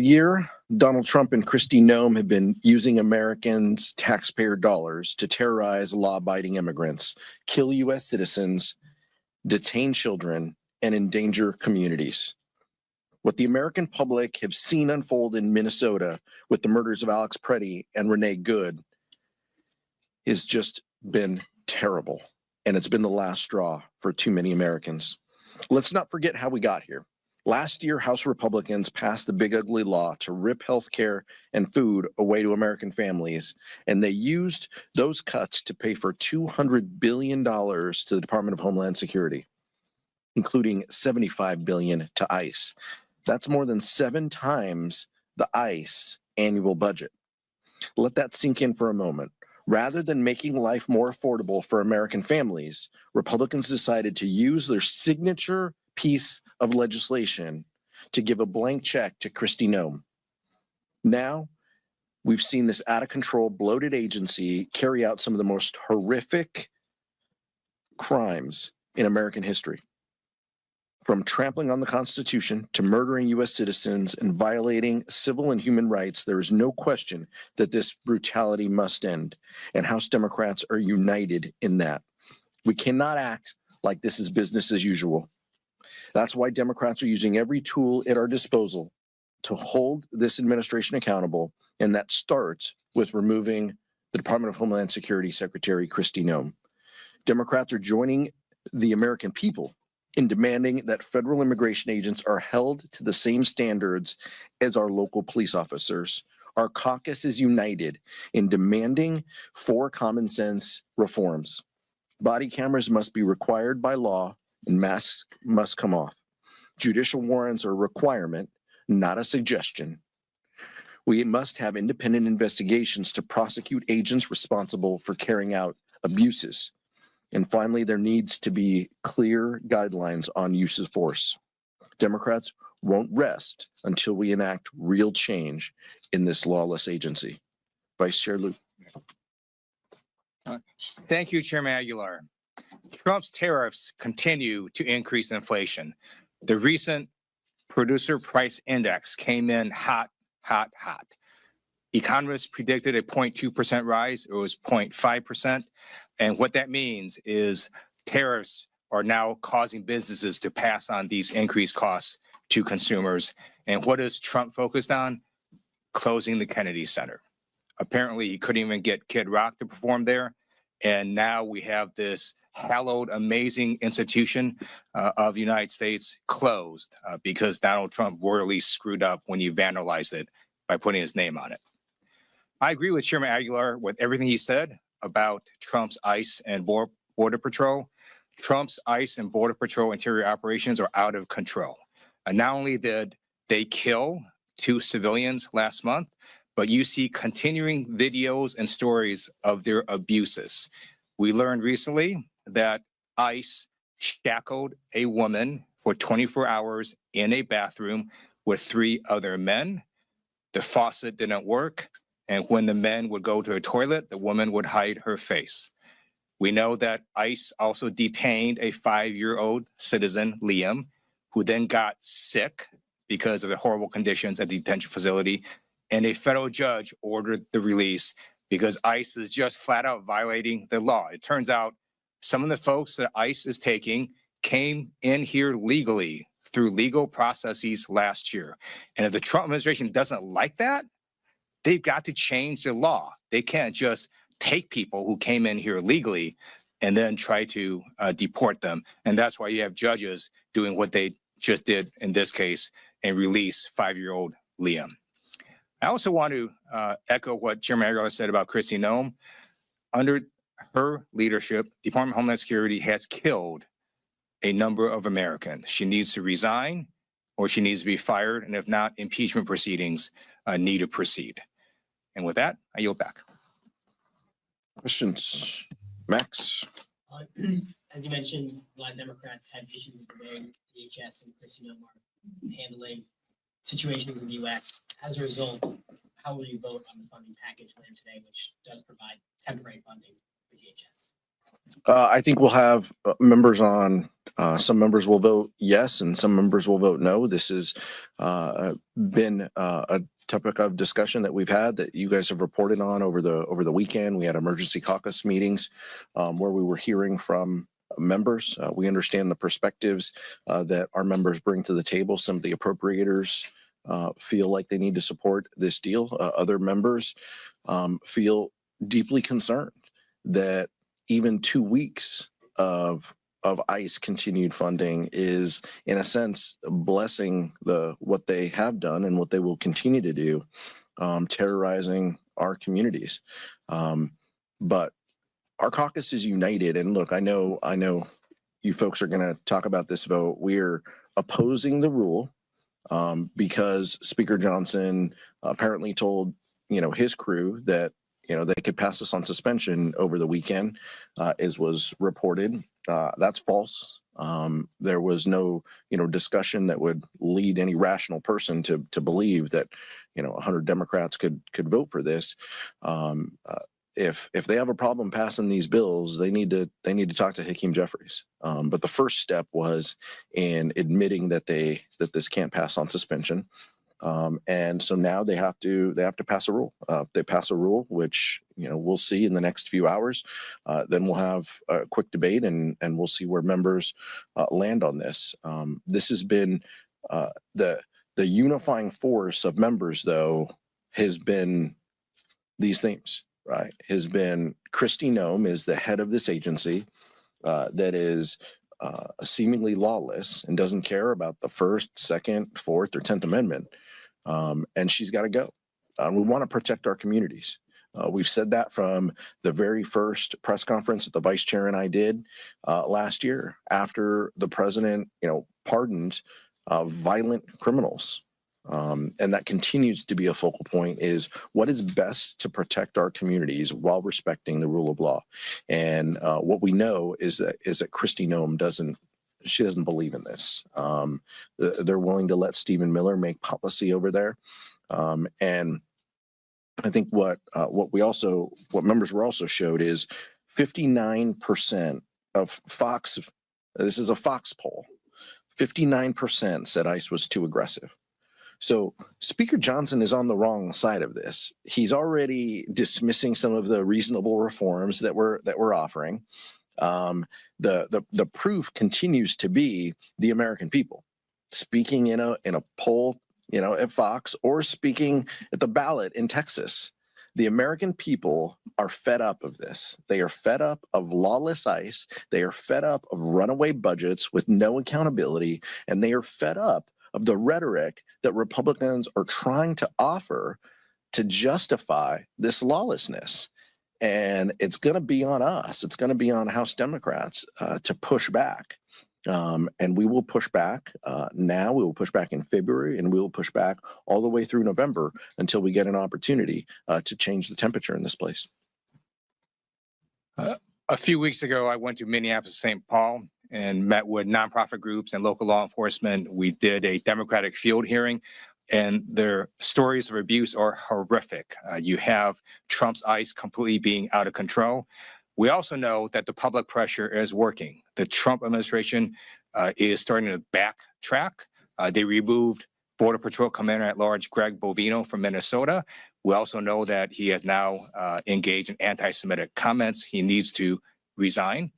Year, Donald Trump and Kristi Noem have been using Americans' taxpayer dollars to terrorize law-abiding immigrants, kill U.S. citizens, detain children, and endanger communities. What the American public have seen unfold in Minnesota with the murders of Alex Pretti and Renée Good has just been terrible, and it's been the last straw for too many Americans. Let's not forget how we got here. Last year, House Republicans passed the big ugly law to rip health care and food away to American families, and they used those cuts to pay for $200 billion to the Department of Homeland Security, including $75 billion to ICE. That's more than 7 times the ICE annual budget. Let that sink in for a moment. Rather than making life more affordable for American families, Republicans decided to use their signature piece of legislation to give a blank check to Kristi Noem. Now, we've seen this out-of-control, bloated agency carry out some of the most horrific crimes in American history. From trampling on the Constitution to murdering U.S. citizens and violating civil and human rights, there is no question that this brutality must end, and House Democrats are united in that. We cannot act like this is business as usual. That's why Democrats are using every tool at our disposal to hold this administration accountable, and that starts with removing the Department of Homeland Security Secretary Kristi Noem. Democrats are joining the American people in demanding that federal immigration agents are held to the same standards as our local police officers. Our caucus is united in demanding 4 common sense reforms. Body cameras must be required by law, and masks must come off. Judicial warrants are a requirement, not a suggestion. We must have independent investigations to prosecute agents responsible for carrying out abuses. And finally, there needs to be clear guidelines on use of force. Democrats won't rest until we enact real change in this lawless agency. Vice Chair Luke. Thank you, Chairman Aguilar. Trump's tariffs continue to increase inflation. The recent producer price index came in hot. Economists predicted a 0.2% rise. It was 0.5%. And what that means is tariffs are now causing businesses to pass on these increased costs to consumers. And what is Trump focused on? Closing the Kennedy Center. Apparently, he couldn't even get Kid Rock to perform there. And now we have this hallowed, amazing institution of the United States closed because Donald Trump royally screwed up when he vandalized it by putting his name on it. I agree with Chairman Aguilar with everything he said about Trump's ICE and Border Patrol. Trump's ICE and Border Patrol interior operations are out of control. Not only did they kill 2 civilians last month, but you see continuing videos and stories of their abuses. We learned recently that ICE shackled a woman for 24 hours in a bathroom with 3 other men. The faucet didn't work, and when the men would go to a toilet, the woman would hide her face. We know that ICE also detained a 5-year-old citizen, Liam, who then got sick because of the horrible conditions at the detention facility, and a federal judge ordered the release because ICE is just flat out violating the law. It turns out some of the folks that ICE is taking came in here legally through legal processes last year. And if the Trump administration doesn't like that, they've got to change the law. They can't just take people who came in here legally and then try to deport them. And that's why you have judges doing what they just did in this case and release 5-year-old Liam. I also want to echo what Chairman Aguilar said about Kristi Noem. Under her leadership, Department of Homeland Security has killed a number of Americans. She needs to resign or she needs to be fired. And if not, impeachment proceedings need to proceed. And with that, I yield back. Questions? Max? As you mentioned, a lot of Democrats have issues with the way DHS and Kristi Noem are handling situations in the U.S. As a result, how will you vote on the funding package later today, which does provide temporary funding for DHS? I think we'll have members on. Some members will vote yes, and some members will vote no. This has been a topic of discussion that we've had that you guys have reported on over the weekend. We had emergency caucus meetings where we were hearing from members. We understand the perspectives that our members bring to the table. Some of the appropriators feel like they need to support this deal. Other members feel deeply concerned that even 2 weeks of ICE continued funding is, in a sense, blessing what they have done and what they will continue to do, terrorizing our communities. But our caucus is united, and look, I know you folks are going to talk about this vote. We're opposing the rule because Speaker Johnson apparently told his crew that they could pass this on suspension over the weekend, as was reported. That's false. There was no, discussion that would lead any rational person to believe that, 100 Democrats could vote for this. If they have a problem passing these bills, they need to talk to Hakeem Jeffries. But the first step was in admitting that this can't pass on suspension. And so now they have to pass a rule. If they pass a rule, which we'll see in the next few hours, then we'll have a quick debate and we'll see where members land on this. This has been the unifying force of members, though, has been these themes, right? Has been Kristi Noem is the head of this agency that is seemingly lawless and doesn't care about the First, Second, Fourth, or 10th Amendment. And she's got to go. We want to protect our communities. We've said that from the very first press conference that the vice chair and I did last year after the president, pardoned violent criminals. And that continues to be a focal point, is what is best to protect our communities while respecting the rule of law. And what we know is that Kristi Noem doesn't believe in this. They're willing to let Stephen Miller make policy over there. And I think what members were also showed is 59% of Fox, this is a Fox poll, 59% said ICE was too aggressive. So Speaker Johnson is on the wrong side of this. He's already dismissing some of the reasonable reforms that we're offering. The proof continues to be the American people speaking in a poll, at Fox, or speaking at the ballot in Texas. The American people are fed up of this. They are fed up of lawless ICE. They are fed up of runaway budgets with no accountability, and they are fed up of the rhetoric that Republicans are trying to offer to justify this lawlessness. And it's going to be on us. It's going to be on House Democrats to push back. And we will push back now. We will push back in February, and we will push back all the way through November until we get an opportunity to change the temperature in this place. A few weeks ago, I went to Minneapolis, St. Paul, and met with nonprofit groups and local law enforcement. We did a Democratic field hearing, and their stories of abuse are horrific. You have Trump's ICE completely being out of control. We also know that the public pressure is working. The Trump administration is starting to backtrack. They removed Border Patrol Commander-at-Large Greg Bovino from Minnesota. We also know that he has now engaged in anti-Semitic comments. He needs to resign.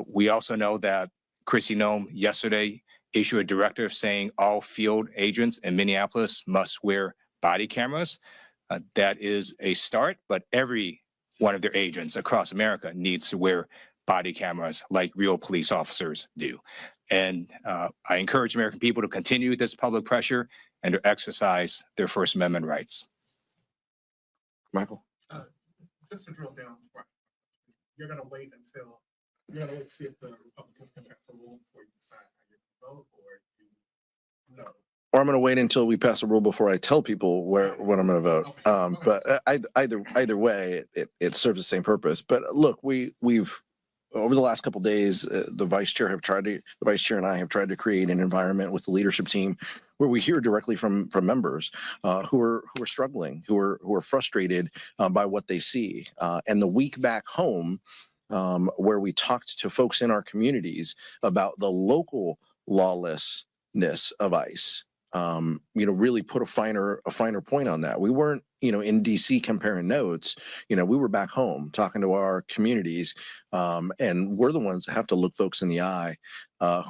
We also know that Kristi Noem yesterday issued a directive saying all field agents in Minneapolis must wear body cameras. That is a start, but every one of their agents across America needs to wear body cameras like real police officers do. And I encourage American people to continue this public pressure and to exercise their First Amendment rights. Michael? Just to drill down, you're going to wait to see if the Republicans can pass a rule before you decide how you're going to vote, or you know? Or I'm going to wait until we pass a rule before I tell people what I'm going to vote. Okay. But either way, it serves the same purpose. But look, we've over the last couple of days, the vice chair and I have tried to create an environment with the leadership team where we hear directly from members who are struggling, who are frustrated by what they see. And the week back home where we talked to folks in our communities about the local lawlessness of ICE. Really put a finer point on that. We weren't, in DC comparing notes. We were back home talking to our communities, and we're the ones that have to look folks in the eye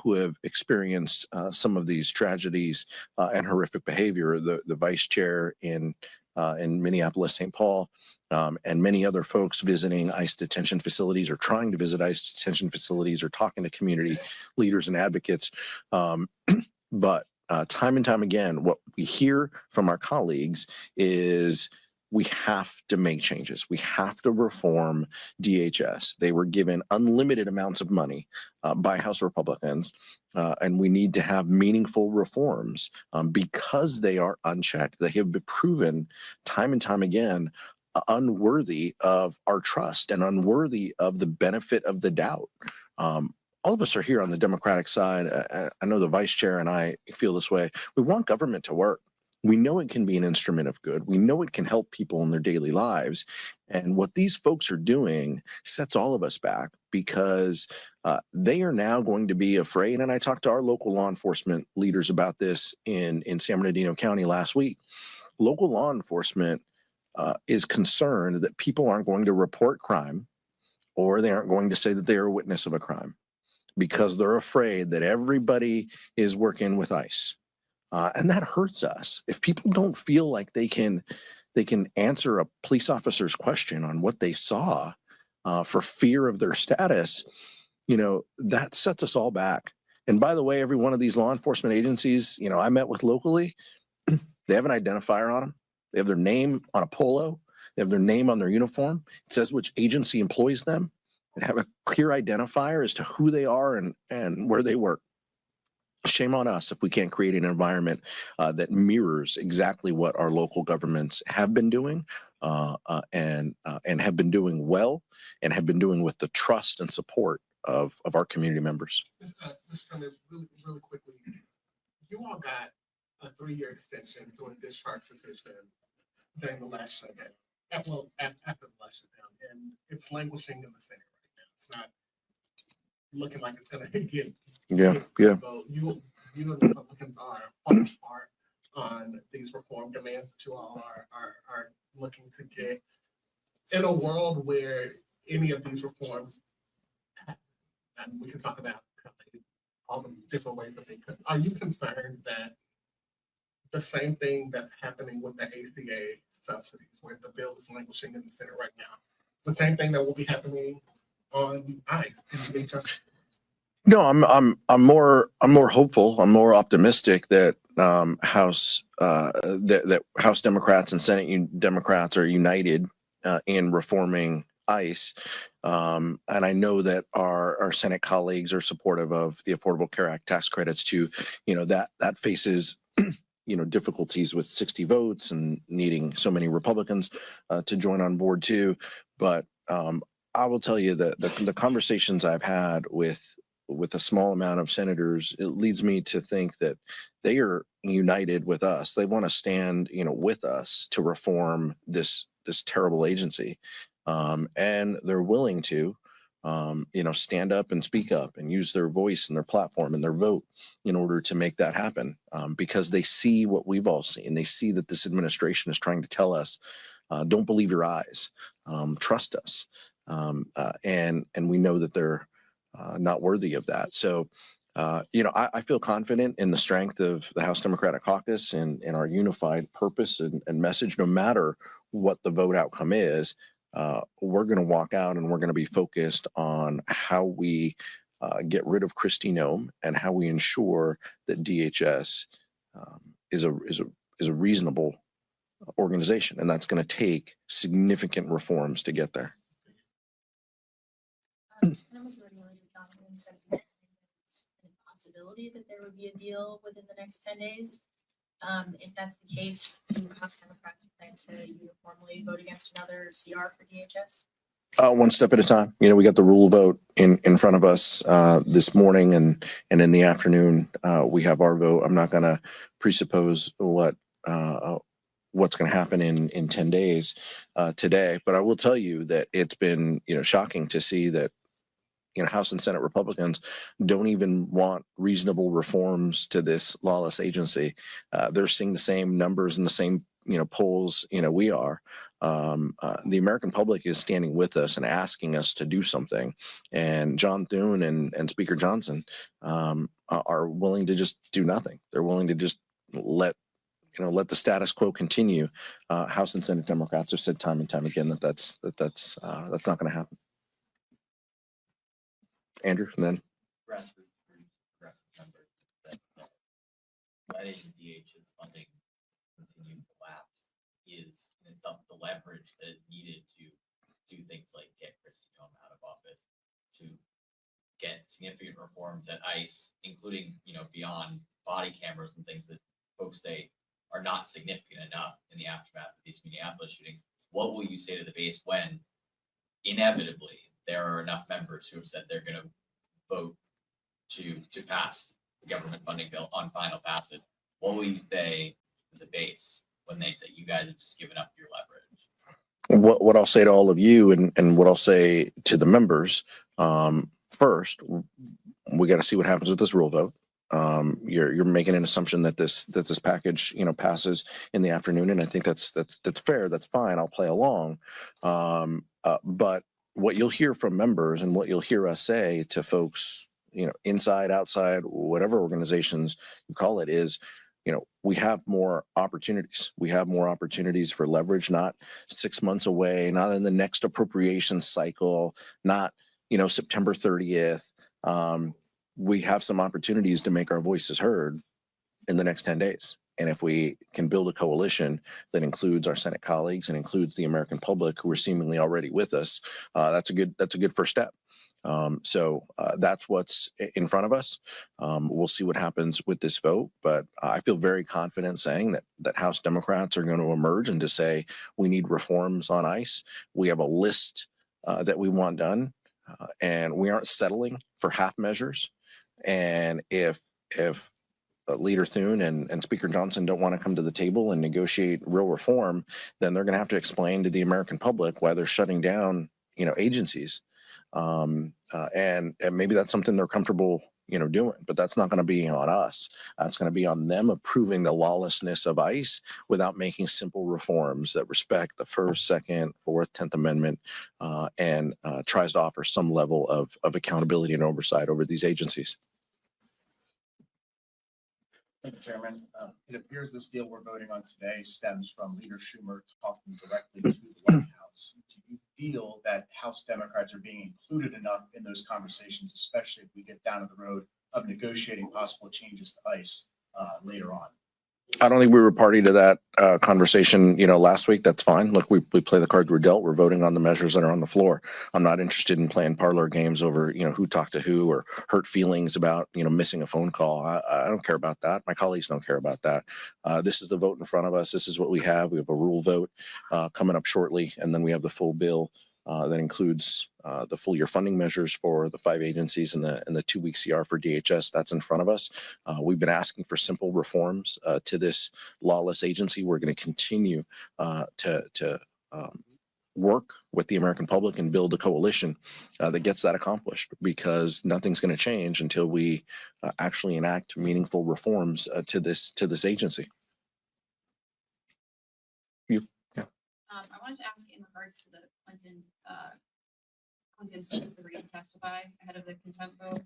who have experienced some of these tragedies and horrific behavior. The vice chair in Minneapolis, St. Paul, and many other folks visiting ICE detention facilities or trying to visit ICE detention facilities or talking to community leaders and advocates. But time and time again, what we hear from our colleagues is we have to make changes. We have to reform DHS. They were given unlimited amounts of money by House Republicans, and we need to have meaningful reforms because they are unchecked. They have been proven time and time again unworthy of our trust and unworthy of the benefit of the doubt. All of us are here on the Democratic side. I know the vice chair and I feel this way. We want government to work. We know it can be an instrument of good. We know it can help people in their daily lives. And what these folks are doing sets all of us back because they are now going to be afraid. And I talked to our local law enforcement leaders about this in San Bernardino County last week. Local law enforcement is concerned that people aren't going to report crime or they aren't going to say that they are a witness of a crime because they're afraid that everybody is working with ICE. And that hurts us. If people don't feel like they can answer a police officer's question on what they saw for fear of their status, that sets us all back. And by the way, every one of these law enforcement agencies, I met with locally, they have an identifier on them. They have their name on a polo. They have their name on their uniform. It says which agency employs them. They have a clear identifier as to who they are and where they work. Shame on us if we can't create an environment that mirrors exactly what our local governments have been doing and have been doing well and have been doing with the trust and support of our community members. Mr. Chairman, really quickly, you all got a 3-year extension to a discharge petition during the last shutdown. After the last shutdown, and it's languishing in the Senate right now. It's not looking like it's going to get vote. You and the Republicans are part on these reform demands that you all are looking to get. In a world where any of these reforms happen, and we can talk about all the different ways that they could, are you concerned that the same thing that's happening with the ACA subsidies, where the bill is languishing in the Senate right now, it's the same thing that will be happening on ICE and DHS? No, I'm more hopeful. I'm more optimistic that House Democrats and Senate Democrats are united in reforming ICE, and I know that our Senate colleagues are supportive of the Affordable Care Act tax credits too. That faces difficulties with 60 votes and needing so many Republicans to join on board too. But I will tell you that the conversations I've had with a small amount of senators, it leads me to think that they are united with us. They want to stand, with us to reform this terrible agency, and they're willing to, stand up and speak up and use their voice and their platform and their vote in order to make that happen, because they see what we've all seen. They see that this administration is trying to tell us, don't believe your eyes, trust us, and we know that they're not worthy of that. So, I feel confident in the strength of the House Democratic Caucus and our unified purpose and message. No matter what the vote outcome is, we're going to walk out and we're going to be focused on how we get rid of Kristi Noem and how we ensure that DHS is a reasonable organization, and that's going to take significant reforms to get there. Senate Majority Leader Donovan said it's a possibility that there would be a deal within the next 10 days. If that's the case, do House Democrats plan to uniformly vote against another CR for DHS? One step at a time. We got the rule vote in front of us this morning, and in the afternoon we have our vote. I'm not going to presuppose what what's going to happen in 10 days today. But I will tell you that it's been, shocking to see that, House and Senate Republicans don't even want reasonable reforms to this lawless agency. They're seeing the same numbers and the same, polls, we are. The American public is standing with us and asking us to do something. And John Thune and Speaker Johnson are willing to just do nothing. They're willing to just let the status quo continue. House and Senate Democrats have said time and time again that's not going to happen. Andrew, and then grassroots groups, progressive members that letting DHS funding continue to lapse is in itself the leverage that is needed to do things like get Kristi Noem out of office, to get significant reforms at ICE, including, beyond body cameras and things that folks say are not significant enough in the aftermath of these Minneapolis shootings. What will you say to the base when inevitably there are enough members who have said they're going to vote to pass the government funding bill on final passage? What will you say to the base when they say you guys have just given up your leverage? What I'll say to all of you and what I'll say to the members, first, we got to see what happens with this rule vote. You're making an assumption that this package passes in the afternoon, and I think that's fair. That's fine. I'll play along. But what you'll hear from members and what you'll hear us say to folks, inside, outside, whatever organizations you call it, is, we have more opportunities. We have more opportunities for leverage, not 6 months away, not in the next appropriation cycle, not, September 30th. We have some opportunities to make our voices heard in the next 10 days. And if we can build a coalition that includes our Senate colleagues and includes the American public who are seemingly already with us, that's a good first step. So that's what's in front of us. We'll see what happens with this vote, but I feel very confident saying that House Democrats are going to emerge and to say we need reforms on ICE. We have a list that we want done, and we aren't settling for half measures. And if Leader Thune and Speaker Johnson don't want to come to the table and negotiate real reform, then they're going to have to explain to the American public why they're shutting down, agencies. And maybe that's something they're comfortable, doing, but that's not going to be on us. It's going to be on them approving the lawlessness of ICE without making simple reforms that respect the First, Second, Fourth, 10th Amendment, and tries to offer some level of accountability and oversight over these agencies. Thank you, Chairman. It appears this deal we're voting on today stems from Leader Schumer talking directly to the White House. Do you feel that House Democrats are being included enough in those conversations, especially if we get down to the road of negotiating possible changes to ICE later on? I don't think we were party to that conversation, last week. That's fine. Look, we play the cards we're dealt. We're voting on the measures that are on the floor. I'm not interested in playing parlor games over, who talked to who or hurt feelings about, missing a phone call. I don't care about that. My colleagues don't care about that. This is the vote in front of us. This is what we have. We have a rule vote coming up shortly, and then we have the full bill that includes the full year funding measures for the 5 agencies and the 2-week CR for DHS. That's in front of us. We've been asking for simple reforms to this lawless agency. We're going to continue to work with the American public and build a coalition that gets that accomplished, because nothing's going to change until we actually enact meaningful reforms to this agency. I wanted to ask in regards to the Clinton's agreed to testify ahead of the contempt vote.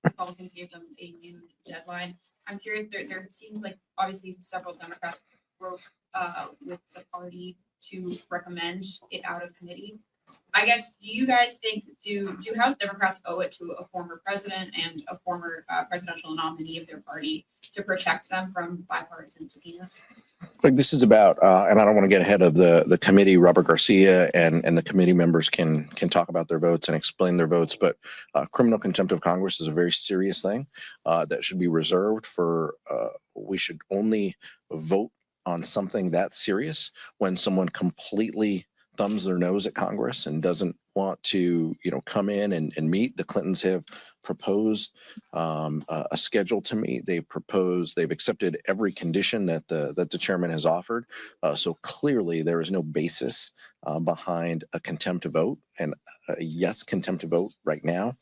Republicans gave them a new deadline. I'm curious, there seems like obviously several Democrats broke with the party to recommend it out of committee. I guess, do you guys think, do House Democrats owe it to a former president and a former presidential nominee of their party to protect them from bipartisan subpoenas? Like, this is about, and I don't want to get ahead of the committee. Robert Garcia and the committee members can talk about their votes and explain their votes, but criminal contempt of Congress is a very serious thing that should be reserved for, we should only vote on something that serious when someone completely thumbs their nose at Congress and doesn't want to, come in and meet. The Clintons have proposed a schedule to me. They've accepted every condition that the chairman has offered. So clearly there is no basis behind a contempt vote, and a yes contempt vote right now.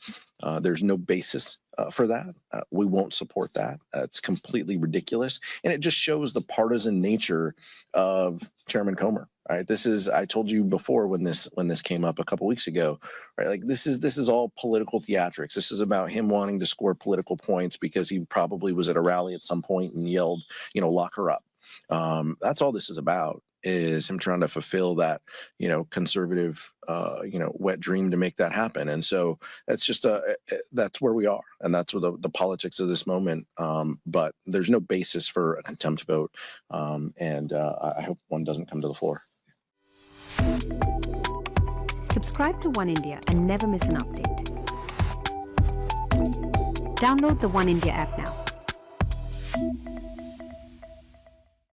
There's no basis for that. We won't support that. It's completely ridiculous. And it just shows the partisan nature of Chairman Comer. Right. I told you before when this came up a couple weeks ago, right? Like this is all political theatrics. This is about him wanting to score political points because he probably was at a rally at some point and yelled, lock her up. That's all this is about, is him trying to fulfill that, conservative, wet dream to make that happen. And so that's just that's where we are. And that's where the politics of this moment. But there's no basis for a contempt vote. And I hope one doesn't come to the floor. Subscribe to One India and never miss an update. Download the One India app now.